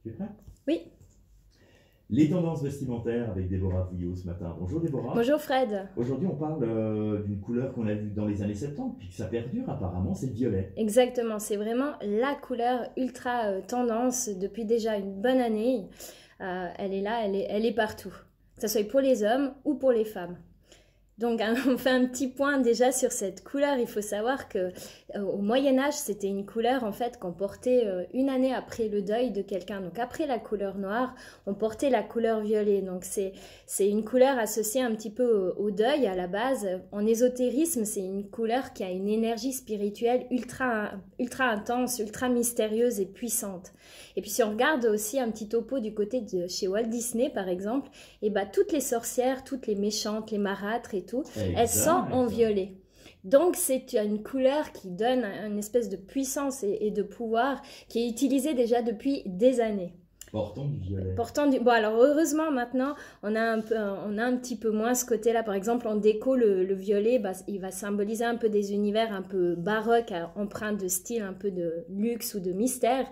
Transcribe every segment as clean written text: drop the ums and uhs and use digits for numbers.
Tu es prêt? Oui. Les tendances vestimentaires avec Déborah Vuillot ce matin. Bonjour Déborah. Bonjour Fred. Aujourd'hui on parle d'une couleur qu'on a vue dans les années 70, puis que ça perdure apparemment, c'est le violet. Exactement, c'est vraiment la couleur ultra tendance depuis déjà une bonne année. Elle est là, elle est partout, que ce soit pour les hommes ou pour les femmes. Donc on fait un petit point déjà sur cette couleur. Il faut savoir que au Moyen-Âge, c'était une couleur en fait qu'on portait une année après le deuil de quelqu'un. Donc après la couleur noire, on portait la couleur violet. Donc c'est une couleur associée un petit peu au deuil à la base. En ésotérisme, c'est une couleur qui a une énergie spirituelle ultra intense, ultra mystérieuse et puissante. Et puis si on regarde aussi un petit topo du côté de chez Walt Disney par exemple, et bah toutes les sorcières, toutes les méchantes, les marâtres et tout, elles sont en violet. Donc c'est une couleur qui donne une espèce de puissance et de pouvoir qui est utilisée déjà depuis des années. Portant du violet. Bon alors heureusement maintenant on a un petit peu moins ce côté là. Par exemple en déco le violet il va symboliser un peu des univers un peu baroques, empreints de style un peu de luxe ou de mystère.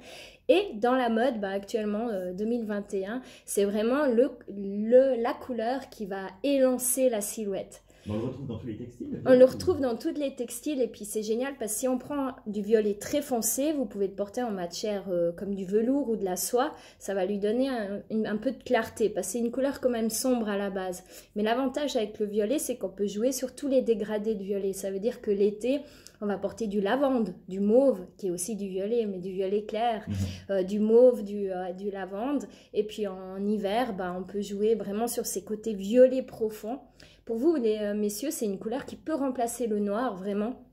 Et dans la mode actuellement 2021 c'est vraiment la couleur qui va élancer la silhouette. On le retrouve dans tous les textiles? On le retrouve dans tous les textiles et puis c'est génial parce que si on prend du violet très foncé, vous pouvez le porter en matière comme du velours ou de la soie, ça va lui donner un peu de clarté parce que c'est une couleur quand même sombre à la base. Mais l'avantage avec le violet, c'est qu'on peut jouer sur tous les dégradés de violet. Ça veut dire que l'été, on va porter du lavande, du mauve, qui est aussi du violet, mais du violet clair, du mauve, du lavande. Et puis en hiver, on peut jouer vraiment sur ces côtés violets profonds. Pour vous, les messieurs, c'est une couleur qui peut remplacer le noir, vraiment.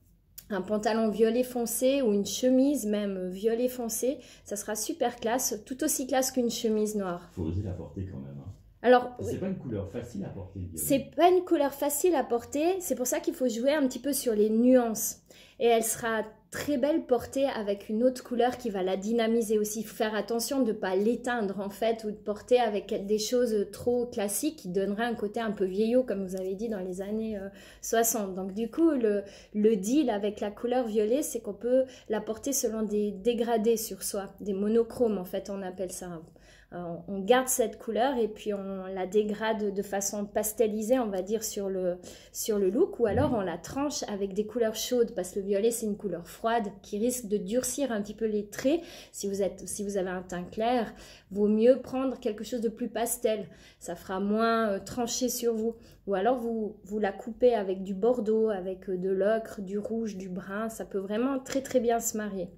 Un pantalon violet foncé ou une chemise même violet foncé, ça sera super classe, tout aussi classe qu'une chemise noire. Il faut oser la porter quand même. Alors, c'est pas une couleur facile à porter. C'est pas une couleur facile à porter, c'est pour ça qu'il faut jouer un petit peu sur les nuances. Et elle sera très belle portée avec une autre couleur qui va la dynamiser aussi. Il faut faire attention de ne pas l'éteindre en fait ou de porter avec des choses trop classiques qui donneraient un côté un peu vieillot comme vous avez dit dans les années 60. Donc du coup le deal avec la couleur violet c'est qu'on peut la porter selon des dégradés sur soi, des monochromes en fait on appelle ça. On garde cette couleur et puis on la dégrade de façon pastelisée, on va dire, sur le look, ou alors on la tranche avec des couleurs chaudes, parce que le violet, c'est une couleur froide qui risque de durcir un petit peu les traits. Si vous avez un teint clair, vaut mieux prendre quelque chose de plus pastel. Ça fera moins tranché sur vous. Ou alors vous la coupez avec du bordeaux, avec de l'ocre, du rouge, du brun. Ça peut vraiment très très bien se marier.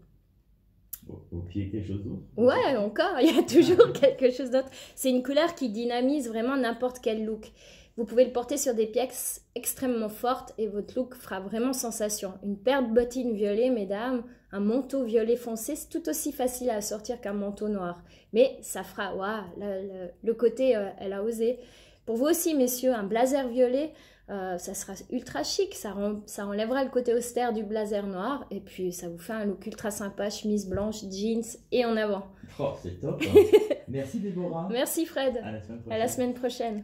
Au pied, quelque chose d'autre? Ouais, encore, il y a toujours quelque chose d'autre. C'est une couleur qui dynamise vraiment n'importe quel look. Vous pouvez le porter sur des pièces extrêmement fortes et votre look fera vraiment sensation. Une paire de bottines violet, mesdames, un manteau violet foncé, c'est tout aussi facile à assortir qu'un manteau noir. Mais ça fera, waouh, le côté, elle a osé. Pour vous aussi, messieurs, un blazer violet, ça sera ultra chic, ça enlèvera le côté austère du blazer noir et puis ça vous fait un look ultra sympa, chemise blanche, jeans et en avant. Oh, c'est top. Merci Déborah. Merci Fred. À la semaine prochaine. À la semaine prochaine.